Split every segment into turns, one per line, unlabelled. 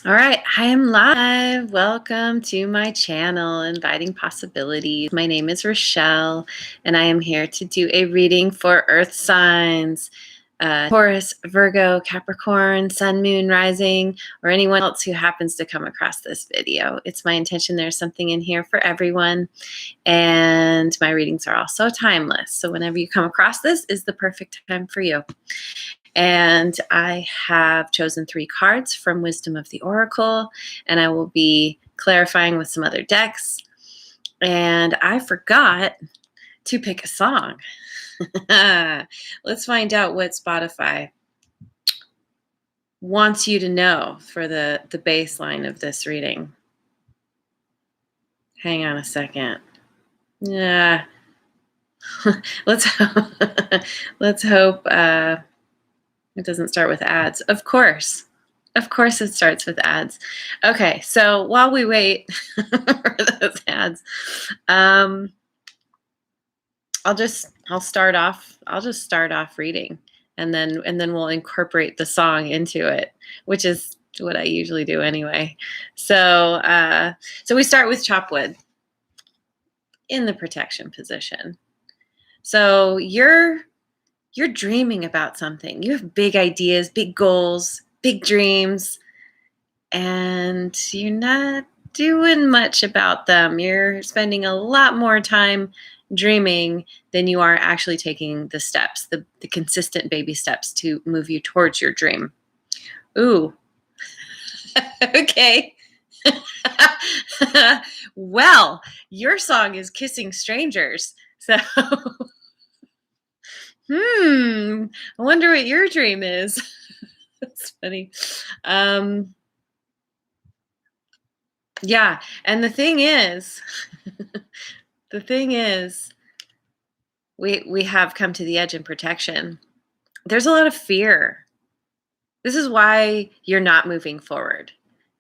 All right, I am live. Welcome to my channel, Inviting Possibilities. My name is Rochelle, and I am here to do a reading for Earth signs, Taurus, Virgo, Capricorn, Sun, Moon, Rising, or anyone else who happens to come across this video. It's my intention there's something in here for everyone, and my readings are also timeless. So whenever you come across this is the perfect time for you. And I have chosen 3 cards from Wisdom of the Oracle, and I will be clarifying with some other decks. And I forgot to pick a song. Let's find out what Spotify wants you to know for the baseline of this reading. Hang on a second. Yeah. let's hope it doesn't start with ads. Of course it starts with ads. Okay, so while we wait for those ads, I'll just start off reading, and then we'll incorporate the song into it, which is what I usually do anyway. So we start with chopwood in the protection position. So you're dreaming about something. You have big ideas, big goals, big dreams, and you're not doing much about them. You're spending a lot more time dreaming than you are actually taking the steps, the consistent baby steps to move you towards your dream. Ooh. Okay. Well, your song is Kissing Strangers. So I wonder what your dream is. That's funny. Yeah, and the thing is, we have come to the edge in protection. There's a lot of fear. This is why you're not moving forward.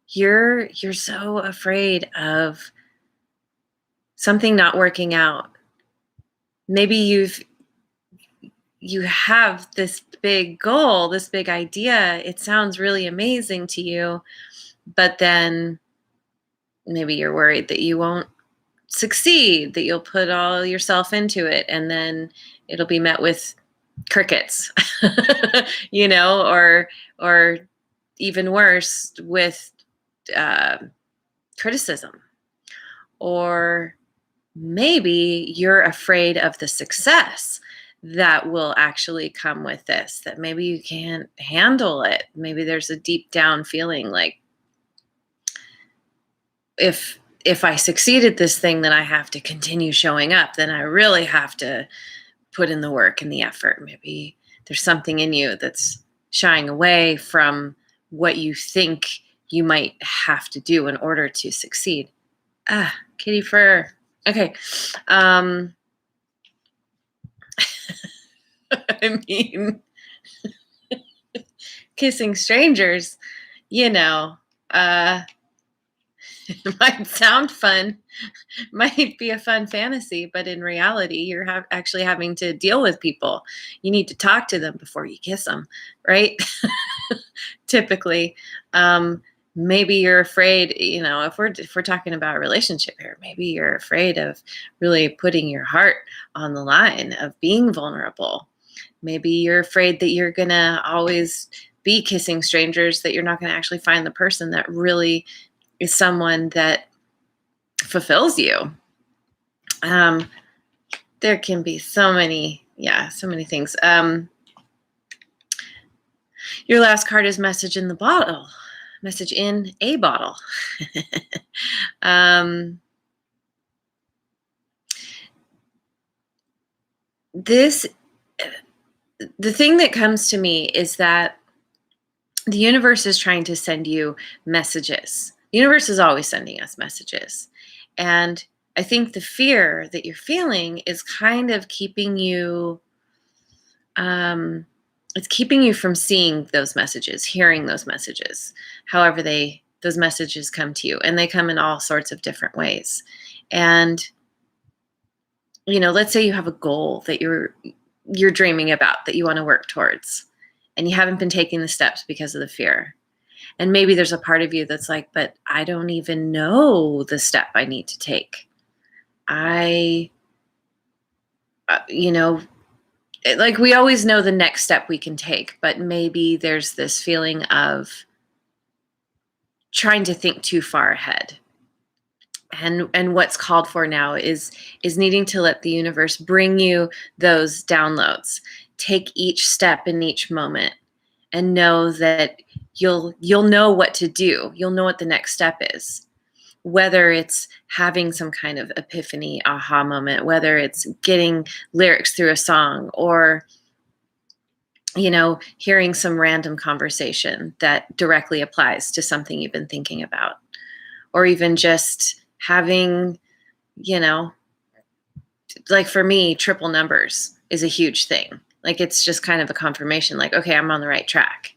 You're so afraid of something not working out. Maybe you have this big goal, this big idea. It sounds really amazing to you, but then maybe you're worried that you won't succeed, that you'll put all yourself into it, and then it'll be met with crickets, or even worse, with criticism. Or maybe you're afraid of the success that will actually come with this, that maybe you can't handle it. Maybe there's a deep down feeling like, if I succeed at this thing, then I have to continue showing up. Then I really have to put in the work and the effort. Maybe there's something in you that's shying away from what you think you might have to do in order to succeed. Kitty fur. Okay. I mean, kissing strangers, it might sound fun, might be a fun fantasy, but in reality, you're actually having to deal with people. You need to talk to them before you kiss them, right? Typically. Maybe you're afraid, if we're talking about a relationship here, maybe you're afraid of really putting your heart on the line, of being vulnerable. Maybe you're afraid that you're going to always be kissing strangers, that you're not going to actually find the person that really is someone that fulfills you. There can be so many things. Your last card is Message in the Bottle. Message in a bottle. The thing that comes to me is that the universe is trying to send you messages. The universe is always sending us messages. And I think the fear that you're feeling is kind of keeping you, it's keeping you from seeing those messages, hearing those messages, however those messages come to you. And they come in all sorts of different ways. And, let's say you have a goal that you're dreaming about, that you want to work towards, and you haven't been taking the steps because of the fear. And maybe there's a part of you that's like, but I don't even know the step I need to take. Like we always know the next step we can take, but maybe there's this feeling of trying to think too far ahead. And what's called for now is needing to let the universe bring you those downloads. Take each step in each moment and know that you'll know what to do. You'll know what the next step is. Whether it's having some kind of epiphany, aha moment, whether it's getting lyrics through a song, or hearing some random conversation that directly applies to something you've been thinking about, or even just having, like for me, triple numbers is a huge thing. Like it's just kind of a confirmation, like, okay, I'm on the right track.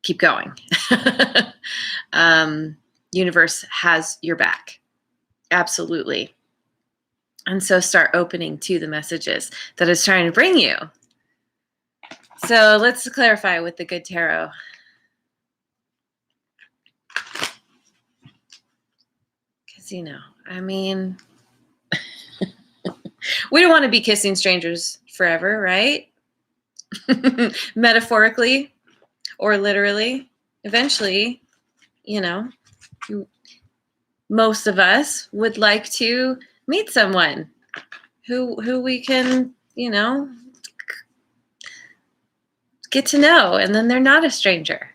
Keep going. Universe has your back. Absolutely. And so start opening to the messages that it's trying to bring you. So let's clarify with the good tarot. Because, we don't want to be kissing strangers forever, right? Metaphorically or literally. Eventually, most of us would like to meet someone who we can, get to know, and then they're not a stranger.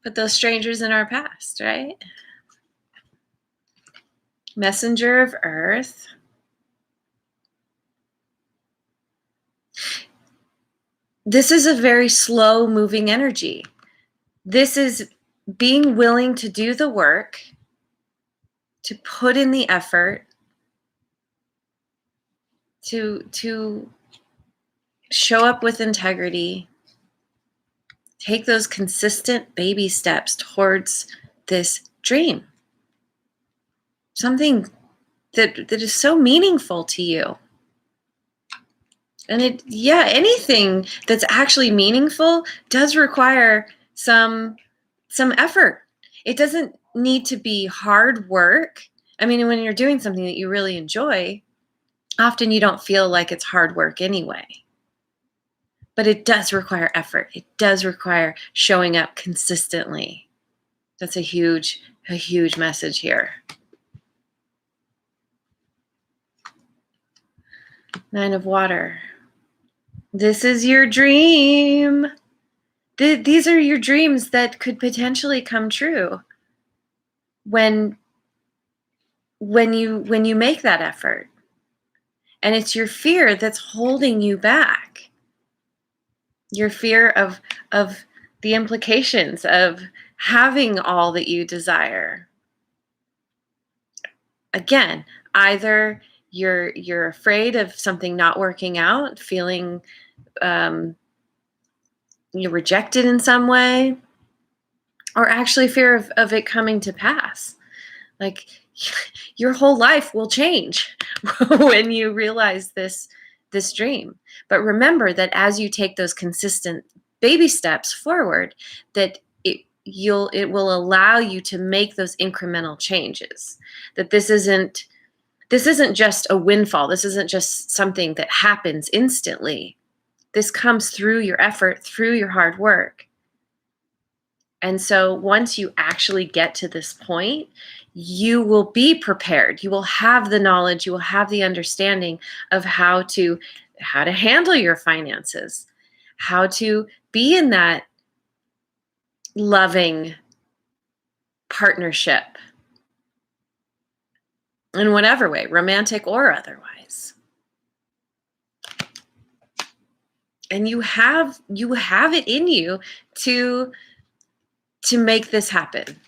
But those strangers in our past, right? Messenger of Earth. This is a very slow moving energy. This is being willing to do the work, to put in the effort, to show up with integrity, take those consistent baby steps towards this dream. Something that is so meaningful to you. And anything that's actually meaningful does require some effort. It doesn't need to be hard work. I mean, when you're doing something that you really enjoy, often you don't feel like it's hard work anyway. But it does require effort. It does require showing up consistently. That's a huge message here. Nine of Water. This is your dream. These are your dreams that could potentially come true when you make that effort. And it's your fear that's holding you back. Your fear of the implications of having all that you desire. Again, either you're afraid of something not working out, feeling you're rejected in some way, or actually fear of it coming to pass. Like your whole life will change when you realize this dream. But remember that as you take those consistent baby steps forward, that it will allow you to make those incremental changes. That this isn't just a windfall. This isn't just something that happens instantly. This comes through your effort, through your hard work. And so once you actually get to this point, you will be prepared. You will have the knowledge, you will have the understanding of how to handle your finances, how to be in that loving partnership in whatever way, romantic or otherwise. And you have it in you to make this happen.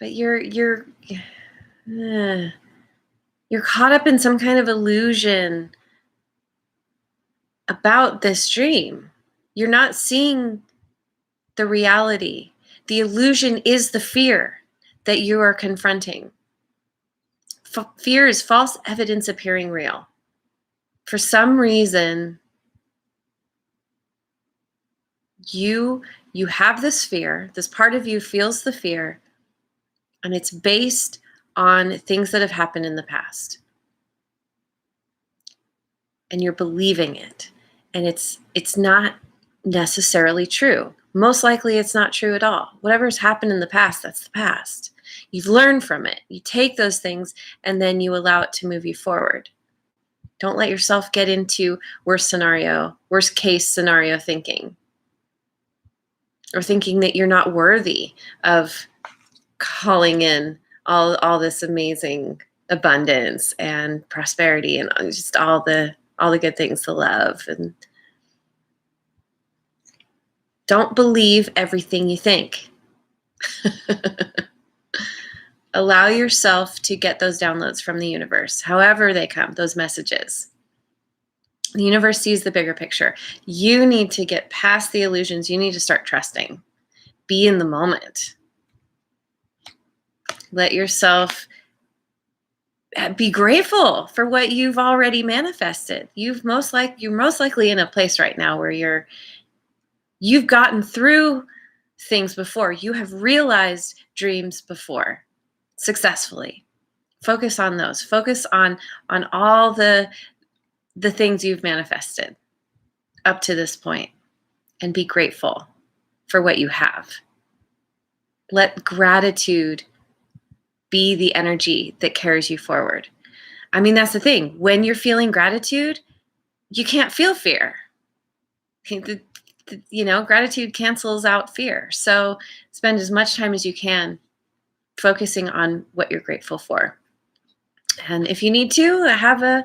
But you're caught up in some kind of illusion about this dream. You're not seeing the reality. The illusion is the fear that you are confronting. Fear is false evidence appearing real. For some reason, you have this fear, this part of you feels the fear, and it's based on things that have happened in the past. And you're believing it. And it's not necessarily true. Most likely it's not true at all. Whatever's happened in the past, that's the past. You've learned from it. You take those things and then you allow it to move you forward. Don't let yourself get into worst case scenario thinking, or thinking that you're not worthy of calling in all this amazing abundance and prosperity and just all the good things to love. And don't believe everything you think. Allow yourself to get those downloads from the universe, however they come, those messages. The universe sees the bigger picture. You need to get past the illusions. You need to start trusting. Be in the moment. Let yourself be grateful for what you've already manifested. You're most likely in a place right now where you've gotten through things before. You have realized dreams before successfully. Focus on those. Focus on all the things you've manifested up to this point, and be grateful for what you have. Let gratitude be the energy that carries you forward. I mean, that's the thing. When you're feeling gratitude, you can't feel fear. Gratitude cancels out fear. So spend as much time as you can focusing on what you're grateful for. And if you need to, have a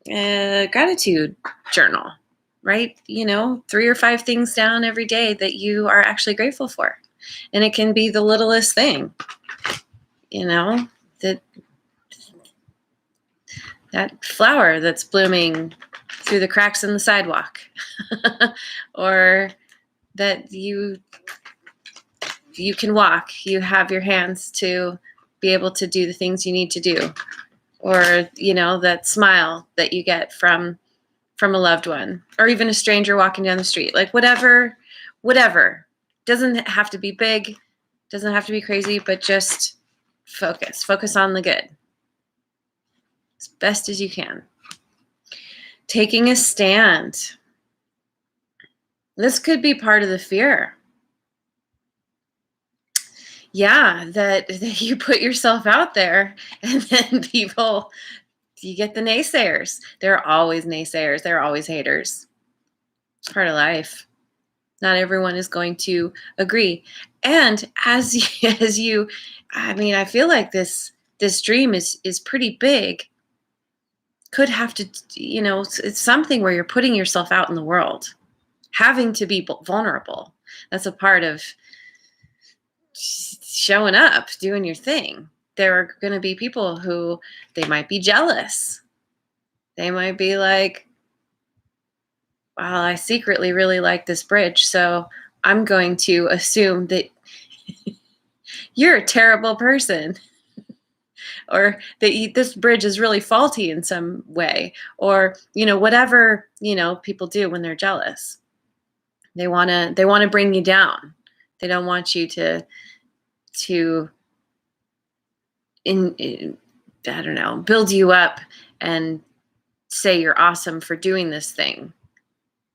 gratitude journal. Write, 3 or 5 things down every day that you are actually grateful for. And it can be the littlest thing, that flower that's blooming through the cracks in the sidewalk, or that you can walk, you have your hands to be able to do the things you need to do, or, that smile that you get from a loved one, or even a stranger walking down the street, like whatever. Doesn't have to be big, doesn't have to be crazy, but just focus on the good as best as you can. Taking a stand. This could be part of the fear. Yeah, that you put yourself out there, and then you get the naysayers. There are always naysayers. There are always haters. It's part of life. Not everyone is going to agree. And as you, I feel like this dream is pretty big. Could have to, it's something where you're putting yourself out in the world, having to be vulnerable. That's a part of showing up, doing your thing. There are going to be people who, they might be jealous. They might be like, well, I secretly really like this bridge, so I'm going to assume that you're a terrible person, or that this bridge is really faulty in some way, or, whatever, people do when they're jealous. They want to bring you down. They don't want you to I don't know, build you up and say you're awesome for doing this thing.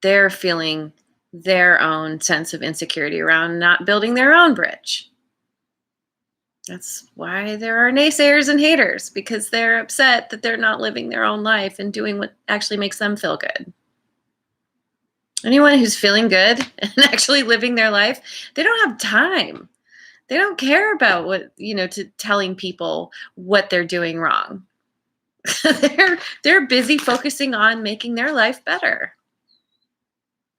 They're feeling their own sense of insecurity around not building their own bridge. That's why there are naysayers and haters, because they're upset that they're not living their own life and doing what actually makes them feel good. Anyone who's feeling good and actually living their life, they don't have time. They don't care about what, to telling people what they're doing wrong. They're busy focusing on making their life better.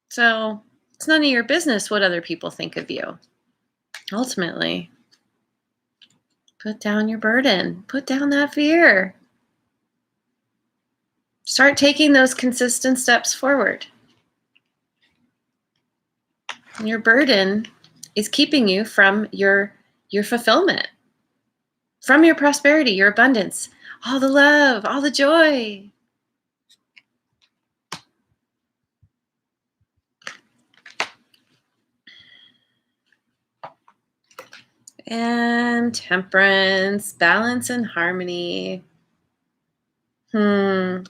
So it's none of your business what other people think of you. Ultimately, put down your burden. Put down that fear. Start taking those consistent steps forward. And your burden is keeping you from your fulfillment, from your prosperity, your abundance. all the love, all the joy. And Temperance, balance and harmony. So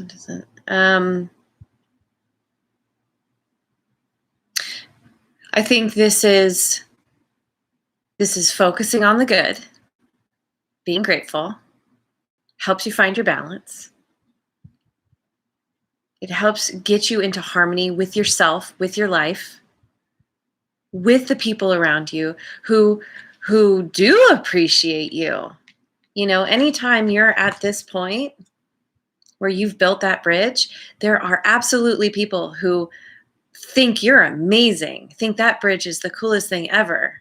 does it? I think this is focusing on the good, being grateful, helps you find your balance. It helps get you into harmony with yourself, with your life, with the people around you who do appreciate you. You know, anytime you're at this point where you've built that bridge, there are absolutely people who think you're amazing, think that bridge is the coolest thing ever,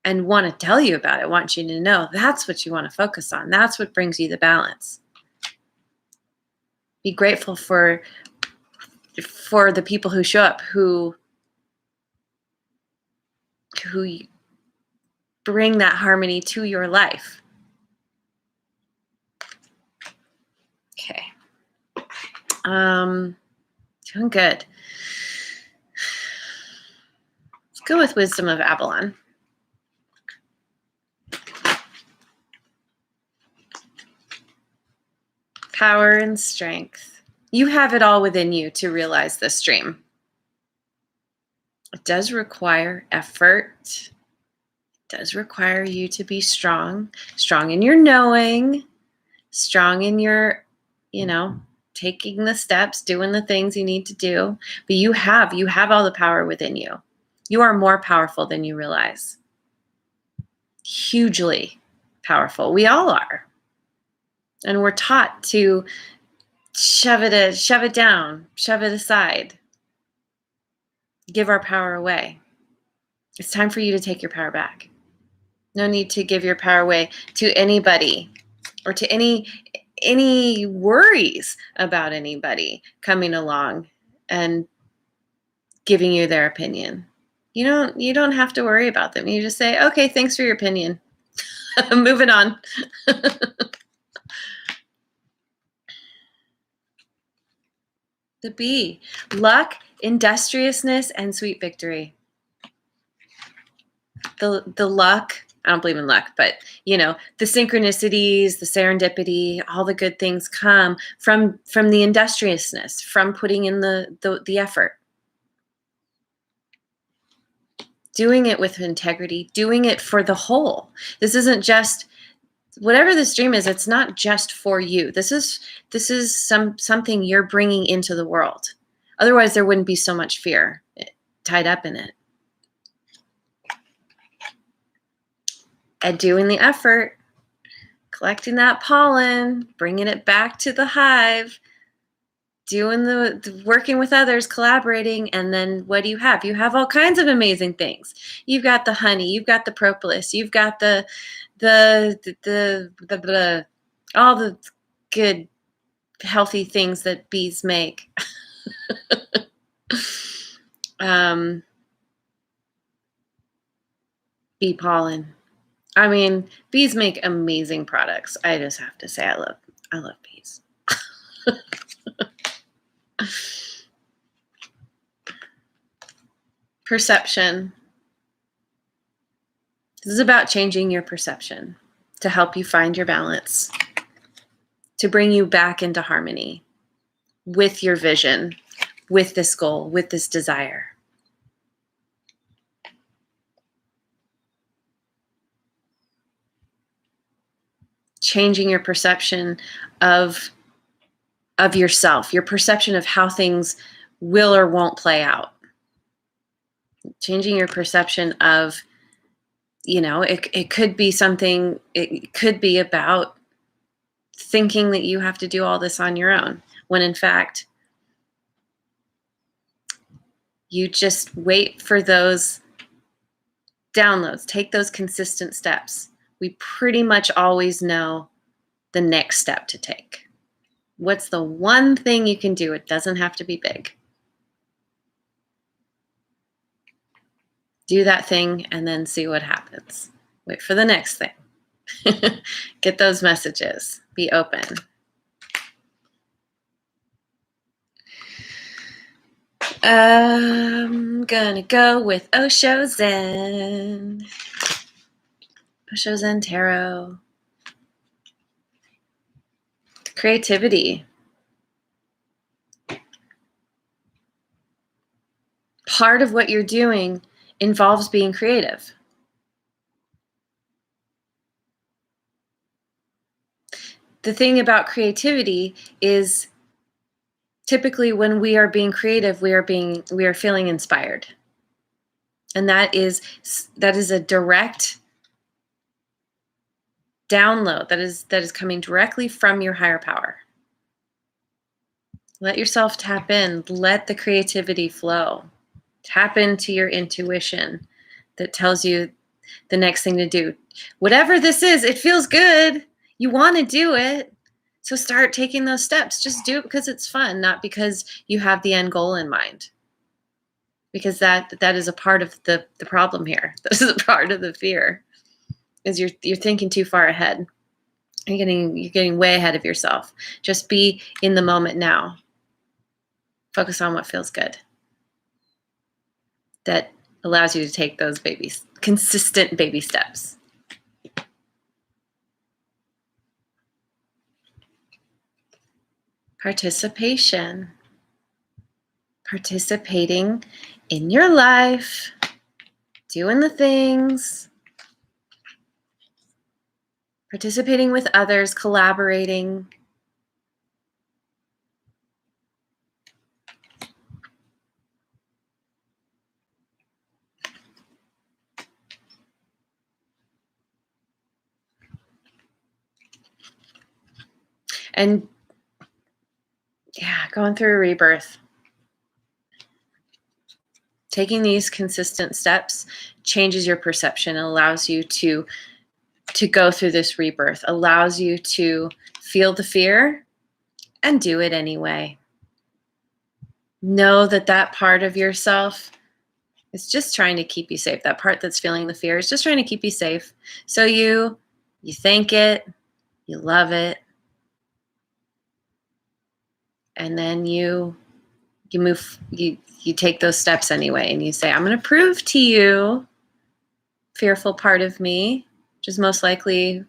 and want to tell you about it, want you to know that's what you want to focus on. That's what brings you the balance. Be grateful for the people who show up, who bring that harmony to your life. Okay. Doing good. Let's go with Wisdom of Avalon. Power and strength. You have it all within you to realize this dream. It does require effort. It does require you to be strong in your knowing, strong in your, taking the steps, doing the things you need to do. But you have all the power within you. You are more powerful than you realize. Hugely powerful. We all are. And we're taught to shove it down, shove it aside, give our power away. It's time for you to take your power back. No need to give your power away to anybody or to any worries about anybody coming along and giving you their opinion. You don't have to worry about them. You just say, okay, thanks for your opinion. Moving on. The B, luck, industriousness, and sweet victory. The luck, I don't believe in luck, but the synchronicities, the serendipity, all the good things come from the industriousness, from putting in the effort. Doing it with integrity, doing it for the whole. This isn't just whatever this dream is, it's not just for you. This is something you're bringing into the world. Otherwise, there wouldn't be so much fear tied up in it. And doing the effort, collecting that pollen, bringing it back to the hive, doing the working with others, collaborating, and then what do you have? You have all kinds of amazing things. You've got the honey, you've got the propolis, you've got the all the good, healthy things that bees make. Bee pollen. I mean, bees make amazing products. I just have to say, I love bees. Perception. This is about changing your perception to help you find your balance, to bring you back into harmony with your vision, with this goal, with this desire. Changing your perception of yourself, your perception of how things will or won't play out. Changing your perception of, it could be something, it could be about thinking that you have to do all this on your own, when in fact, you just wait for those downloads, take those consistent steps. We pretty much always know the next step to take. What's the one thing you can do? It doesn't have to be big. Do that thing and then see what happens. Wait for the next thing. Get those messages. Be open. I'm gonna go with Osho Zen. Osho Zen Tarot. Creativity. Part of what you're doing involves being creative. The thing about creativity is typically when we are being creative, we are feeling inspired. And that is a direct download that is coming directly from your higher power. Let yourself tap in, let the creativity flow. Tap into your intuition that tells you the next thing to do. Whatever this is, it feels good. You want to do it. So start taking those steps. Just do it because it's fun, not because you have the end goal in mind. Because that is a part of the problem here. This is a part of the fear. Is you're thinking too far ahead. You're getting way ahead of yourself. Just be in the moment now. Focus on what feels good. That allows you to take those consistent baby steps. Participation. Participating in your life, doing the things, participating with others, collaborating. And yeah, going through a rebirth. Taking these consistent steps changes your perception and allows you to go through this rebirth, allows you to feel the fear and do it anyway. Know that part of yourself is just trying to keep you safe. That part that's feeling the fear is just trying to keep you safe. So you thank it, you love it, and then you take those steps anyway, and you say, I'm going to prove to you, fearful part of me, which is most likely,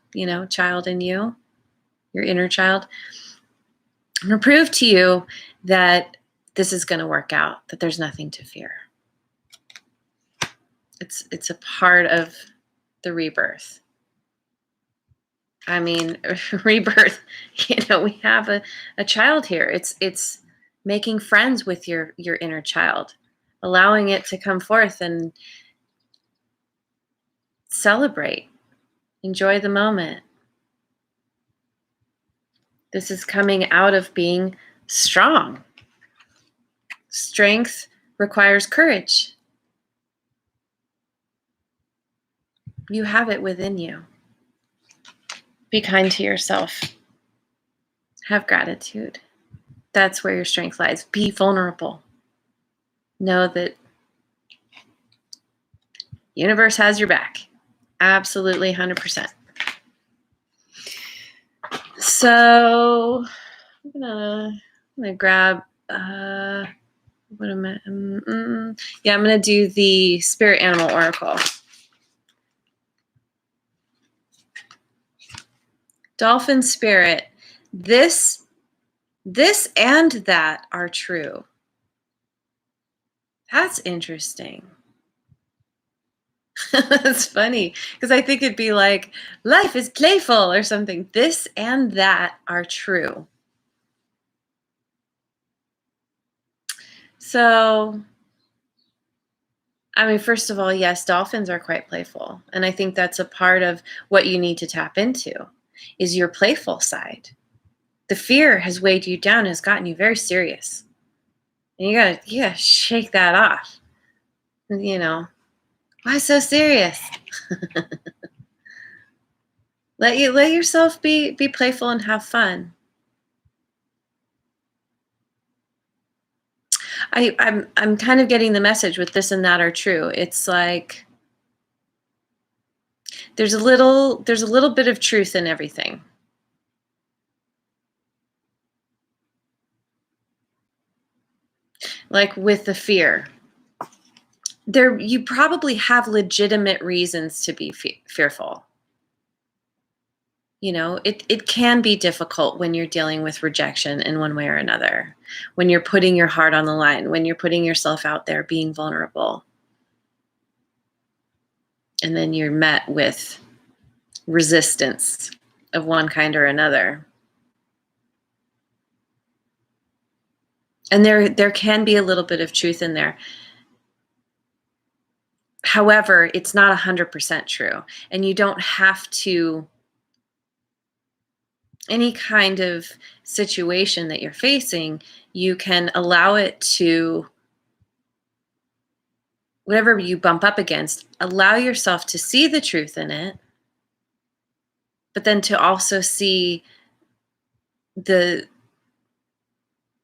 child in you, your inner child. I'm going to prove to you that this is going to work out, that there's nothing to fear. It's a part of the rebirth. I mean, rebirth, we have a child here. It's making friends with your inner child, allowing it to come forth and celebrate, enjoy the moment. This is coming out of being strong. Strength requires courage. You have it within you. Be kind to yourself. Have gratitude. That's where your strength lies. Be vulnerable. Know that universe has your back. Absolutely, 100%. So I'm gonna grab what am I? Yeah, I'm gonna do the Spirit Animal Oracle. Dolphin Spirit, this and that are true. That's interesting. That's funny, because I think it'd be like, life is playful or something. This and that are true. So, I mean, first of all, yes, dolphins are quite playful. And I think that's a part of what you need to tap into is your playful side. The fear has weighed you down, has gotten you very serious. And you gotta shake that off. Why so serious? Let yourself be playful and have fun. I'm kind of getting the message with this and that are true. It's like there's a little bit of truth in everything. Like with the fear, you probably have legitimate reasons to be fearful. You know, it can be difficult when you're dealing with rejection in one way or another, when you're putting your heart on the line, when you're putting yourself out there, being vulnerable. And then you're met with resistance of one kind or another. And there can be a little bit of truth in there. However, it's not 100% true. And you don't have to, any kind of situation that you're facing, you can allow it to, whatever you bump up against, allow yourself to see the truth in it, but then to also see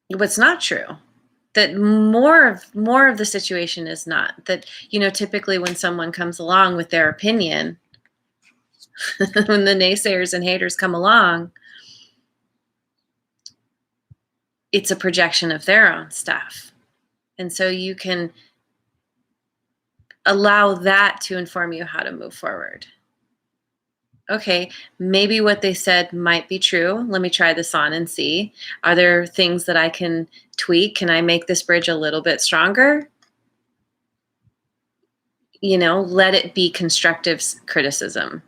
what's not true. That more of the situation is not. That, you know, typically when someone comes along with their opinion, when the naysayers and haters come along, it's a projection of their own stuff. And so you can allow that to inform you how to move forward. Okay, maybe what they said might be true. Let me try this on and see. Are there things that I can tweak? Can I make this bridge a little bit stronger? You know, let it be constructive criticism.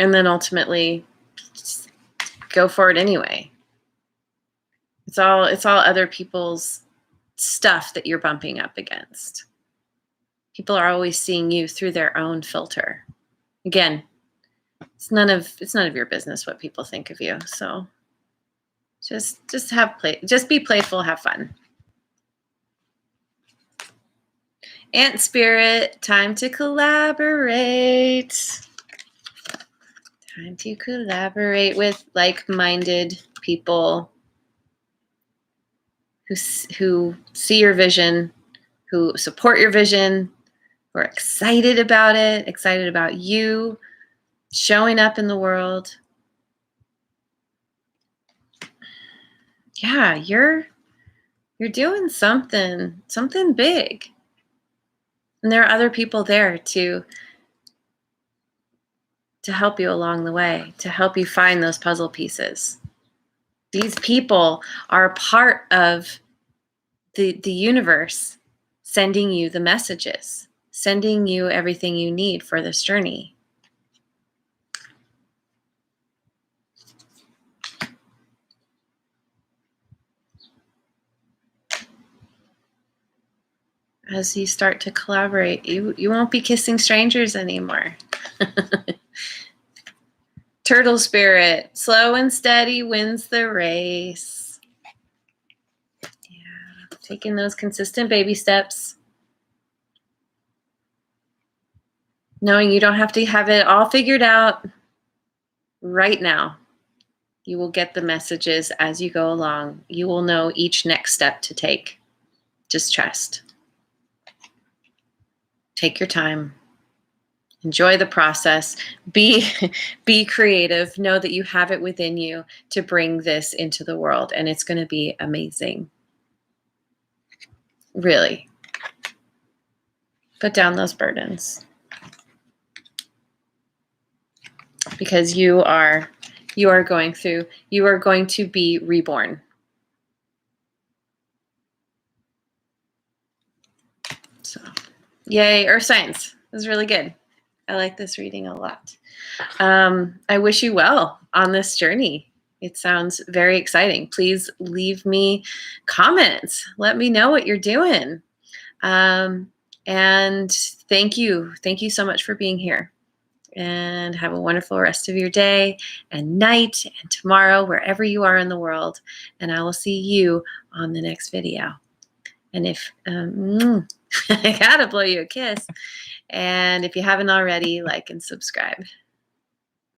And then ultimately go for it anyway. It's all other people's stuff that you're bumping up against. People are always seeing you through their own filter. Again, it's none of your business what people think of you. So just be playful, have fun. Ant spirit, time to collaborate. Time to collaborate with like-minded people who see your vision, who support your vision, who are excited about it, excited about you showing up in the world. Yeah, you're doing something big. And there are other people there to help you along the way, to help you find those puzzle pieces. These people are a part of the universe sending you the messages, sending you everything you need for this journey. As you start to collaborate, you won't be kissing strangers anymore. Turtle spirit, slow and steady wins the race. Yeah, taking those consistent baby steps. Knowing you don't have to have it all figured out right now. You will get the messages as you go along. You will know each next step to take. Just trust. Take your time. Enjoy the process. Be creative. Know that you have it within you to bring this into the world, and it's going to be amazing. Really. Put down those burdens. Because you are going to be reborn. So, yay, Earth Signs. It was really good. I like this reading a lot. I wish you well on this journey. It sounds very exciting. Please leave me comments. Let me know what you're doing. And thank you. Thank you so much for being here. And have a wonderful rest of your day and night and tomorrow, wherever you are in the world. And I will see you on the next video. And if I gotta blow you a kiss. And if you haven't already, like and subscribe.